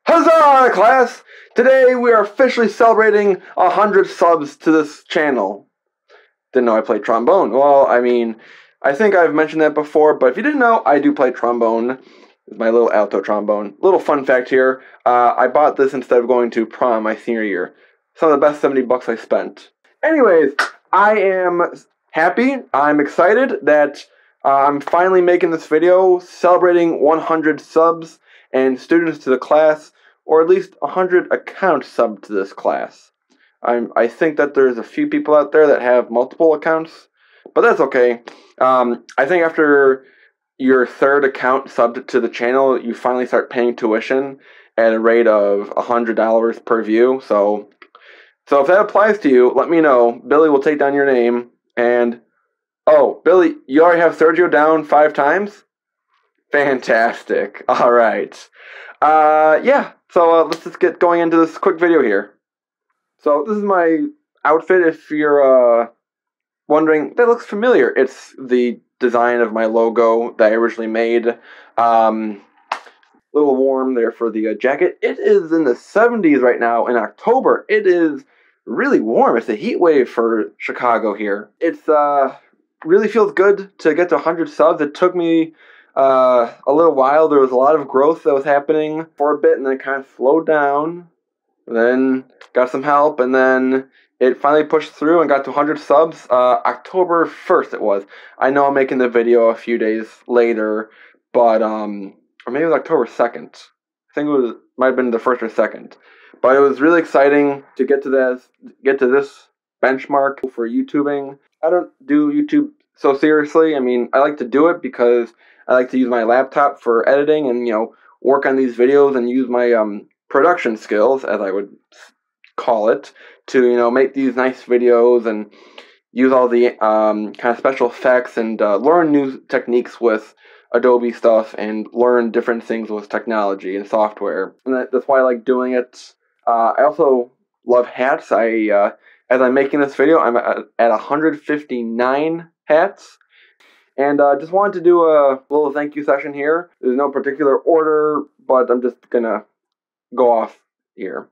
Huzzah, class! Today we are officially celebrating 100 subs to this channel. Didn't know I played trombone. Well, I mean, I think I've mentioned that before, but if you didn't know, I do play trombone. It's my little alto trombone. Little fun fact here, I bought this instead of going to prom my senior year. Some of the best 70 bucks I spent. Anyways, I am happy, I'm excited that I'm finally making this video celebrating 100 subs and students to the class, or at least 100 accounts subbed to this class. I think that there's a few people out there that have multiple accounts, but that's okay. I think after your third account subbed to the channel, you finally start paying tuition at a rate of $100 per view. So if that applies to you, let me know. Billy will take down your name. And, oh, Billy, you already have Sergio down 5 times? Fantastic. All right. Yeah, so let's just get going into this quick video here. So this is my outfit. If you're wondering, that looks familiar. It's the design of my logo that I originally made. Little warm there for the jacket. It is in the 70s right now in October. It is really warm. It's a heat wave for Chicago here. It's really feels good to get to 100 subs. It took me a little while. There was a lot of growth that was happening for a bit, and then it kind of slowed down. Then got some help, and then it finally pushed through and got to 100 subs. October 1st it was. I know I'm making the video a few days later, but or maybe it was October 2nd. I think it might have been the 1st or 2nd. But it was really exciting to get to this benchmark for YouTubing. I don't do YouTube so seriously. I mean, I like to do it because I like to use my laptop for editing and, work on these videos and use my production skills, as I would call it, to, make these nice videos and use all the kind of special effects and learn new techniques with Adobe stuff and learn different things with technology and software. And that's why I like doing it. I also love hats. As I'm making this video, I'm at 159 hats. And just wanted to do a little thank you session here. There's no particular order, but I'm just gonna go off here.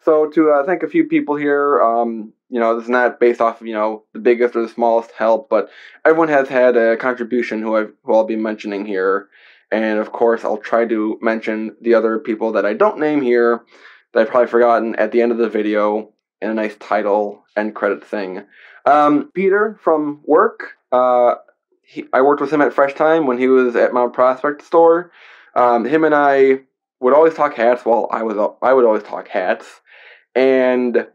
So to thank a few people here, this is not based off of, the biggest or the smallest help, but everyone has had a contribution who I'll be mentioning here. And of course, I'll try to mention the other people that I don't name here that I've probably forgotten at the end of the video in a nice title and credit thing. Peter from work, I worked with him at Fresh Time when he was at Mount Prospect store. Him and I would always talk hats. Well, I would always talk hats, and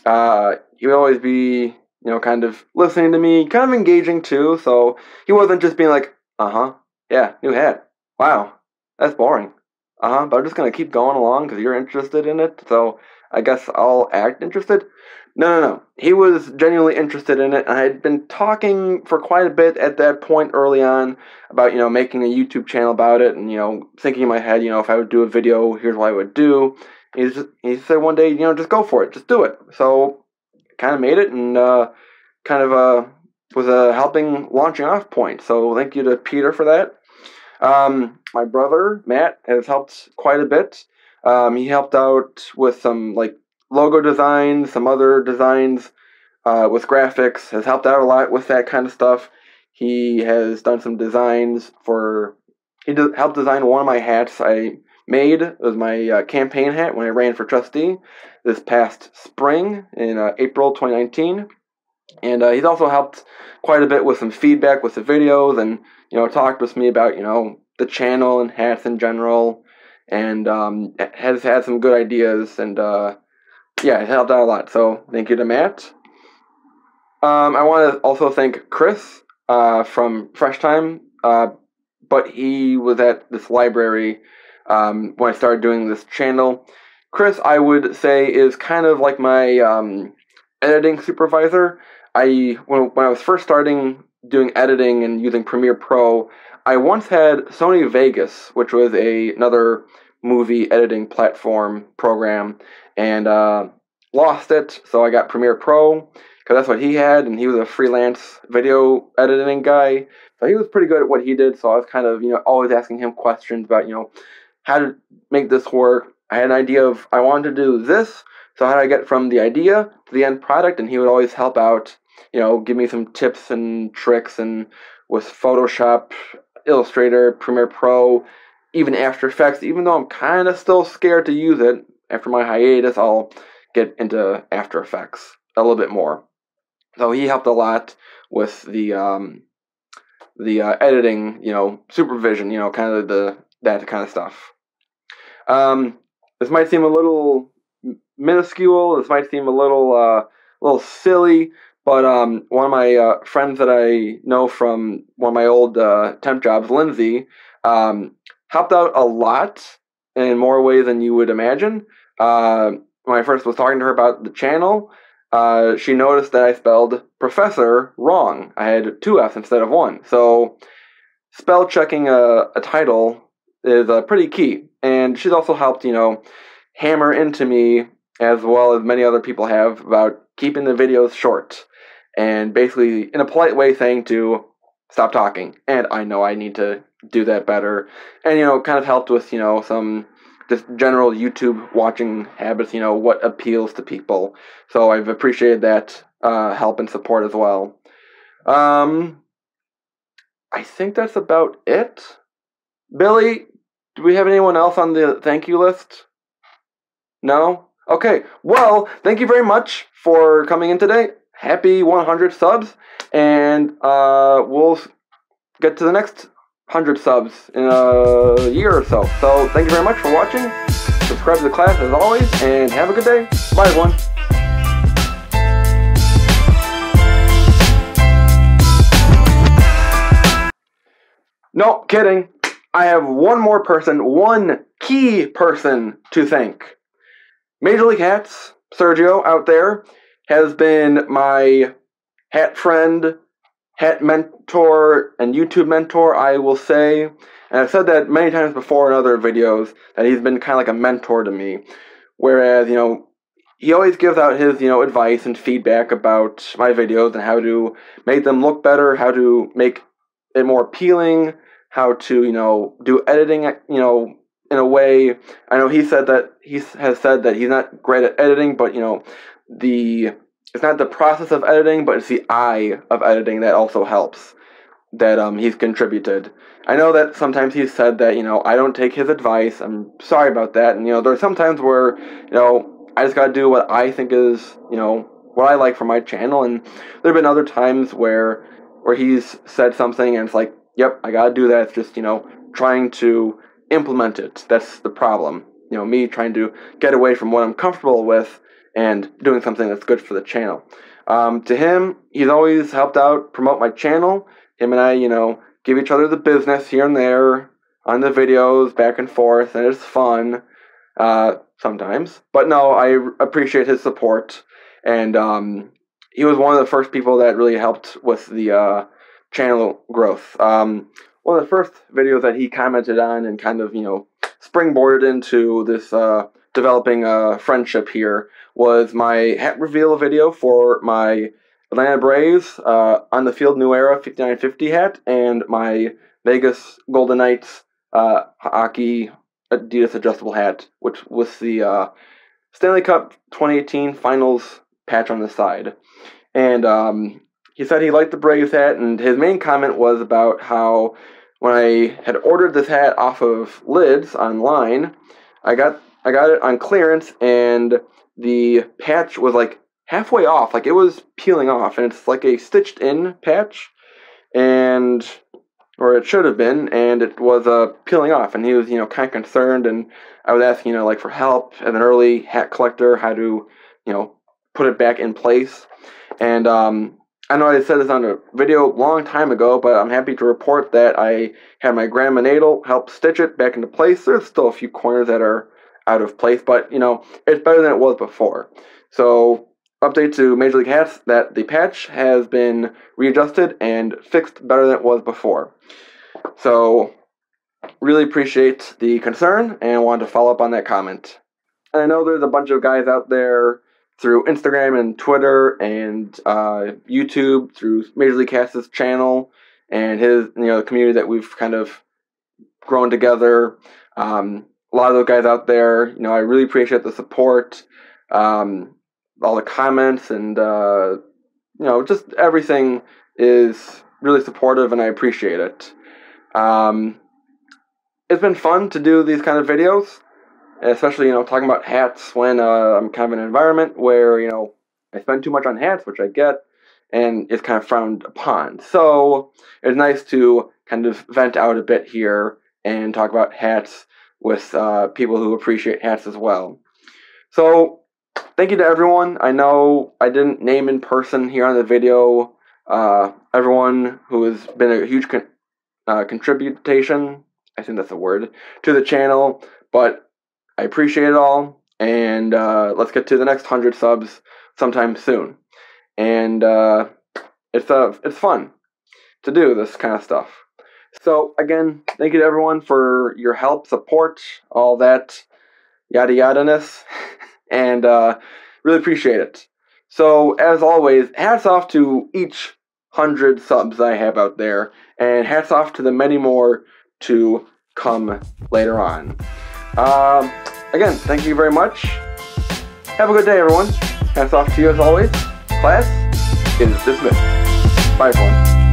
he would always be, kind of listening to me, kind of engaging too. So he wasn't just being like, yeah, new hat. Wow, that's boring. But I'm just gonna keep going along because you're interested in it. So I guess I'll act interested. No. He was genuinely interested in it, and I had been talking for quite a bit at that point early on about, making a YouTube channel about it, and, thinking in my head, if I would do a video, here's what I would do. He said one day, just go for it, just do it. So, kind of made it, and was a helping launching off point. So, thank you to Peter for that. My brother, Matt, has helped quite a bit. He helped out with some, logo designs, some other designs with graphics, has helped out a lot with that kind of stuff. He has done some designs helped design one of my hats I made. It was my campaign hat when I ran for trustee this past spring in April 2019. And he's also helped quite a bit with some feedback with the videos and, talked with me about, the channel and hats in general, and has had some good ideas, and yeah, it helped out a lot. So thank you to Matt. I want to also thank Chris from Fresh Time, but he was at this library when I started doing this channel. Chris, I would say, is kind of like my editing supervisor. When I was first starting doing editing and using Premiere Pro, I once had Sony Vegas, which was another movie editing platform program, and lost it, so I got Premiere Pro, because that's what he had, and he was a freelance video editing guy. So he was pretty good at what he did, so I was kind of, always asking him questions about, how to make this work. I had an idea of, I wanted to do this, so how do I get from the idea to the end product? And he would always help out, give me some tips and tricks, and with Photoshop, Illustrator, Premiere Pro, even After Effects. Even though I'm kind of still scared to use it after my hiatus, I'll get into After Effects a little bit more. So he helped a lot with the editing, supervision, kind of that kind of stuff. This might seem a little minuscule. This might seem a little silly, but one of my friends that I know from one of my old temp jobs, Lindsay, helped out a lot in more ways than you would imagine. When I first was talking to her about the channel, she noticed that I spelled professor wrong. I had 2 F's instead of 1. So spell checking a title is pretty key. And she's also helped, hammer into me, as well as many other people have, about keeping the videos short. And basically, in a polite way, saying to stop talking. And I know I need to do that better. And, kind of helped with, some just general YouTube watching habits, what appeals to people. So I've appreciated that help and support as well. I think that's about it. Billy, do we have anyone else on the thank you list? No? Okay, well, thank you very much for coming in today. Happy 100 subs, and we'll get to the next 100 subs in a year or so. So, thank you very much for watching. Subscribe to the class as always, and have a good day. Bye, everyone. No, kidding. I have one more person, one key person to thank. Major League Hats, Sergio out there, has been my hat friend, hat mentor, and YouTube mentor, I will say. And I've said that many times before in other videos, that he's been kind of like a mentor to me. Whereas, he always gives out his, advice and feedback about my videos and how to make them look better, how to make it more appealing, how to, do editing, in a way. I know he has said that he's not great at editing, but, it's not the process of editing, but it's the eye of editing that also helps, that he's contributed. I know that sometimes he's said that, I don't take his advice. I'm sorry about that. And, there's some times where, I just gotta do what I think is, what I like for my channel. And there have been other times where he's said something and it's like, yep, I gotta do that. It's just, trying to implement it. That's the problem. Me trying to get away from what I'm comfortable with and doing something that's good for the channel. To him, he's always helped out promote my channel. Him and I, give each other the business here and there on the videos, back and forth, and it's fun sometimes. But no, I appreciate his support, and he was one of the first people that really helped with the channel growth. One of the first videos that he commented on and kind of, springboarded into this developing friendship here was my hat reveal video for my Atlanta Braves on the field New Era 5950 hat and my Vegas Golden Knights hockey Adidas adjustable hat, which was the Stanley Cup 2018 Finals patch on the side. And he said he liked the Braves hat, and his main comment was about how when I had ordered this hat off of Lids online, I got it on clearance, and the patch was like halfway off, like it was peeling off, and it's like a stitched in patch, or it should have been, and it was peeling off, and he was, kind of concerned, and I was asking, like for help as an early hat collector, how to, put it back in place. And I know I said this on a video a long time ago, but I'm happy to report that I had my grandma Nadel help stitch it back into place. There's still a few corners that are out of place, but, it's better than it was before. So, update to Major League Hats that the patch has been readjusted and fixed better than it was before. So, really appreciate the concern and wanted to follow up on that comment. And I know there's a bunch of guys out there through Instagram and Twitter and YouTube through Major League Cast's channel and his, the community that we've kind of grown together. A lot of those guys out there, I really appreciate the support, all the comments, and just everything is really supportive, and I appreciate it. It's been fun to do these kind of videos, especially, talking about hats when I'm kind of in an environment where, I spend too much on hats, which I get, and it's kind of frowned upon. So it's nice to kind of vent out a bit here and talk about hats with people who appreciate hats as well. So thank you to everyone. I know I didn't name in person here on the video everyone who has been a huge contribution, I think that's a word, to the channel, but I appreciate it all, and let's get to the next 100 subs sometime soon. And it's fun to do this kind of stuff. So again, thank you to everyone for your help, support, all that yada yada-ness, and really appreciate it. So as always, hats off to each 100 subs I have out there, and hats off to the many more to come later on. Again, thank you very much. Have a good day, everyone. Hats off to you as always. Class is dismissed. Bye, everyone.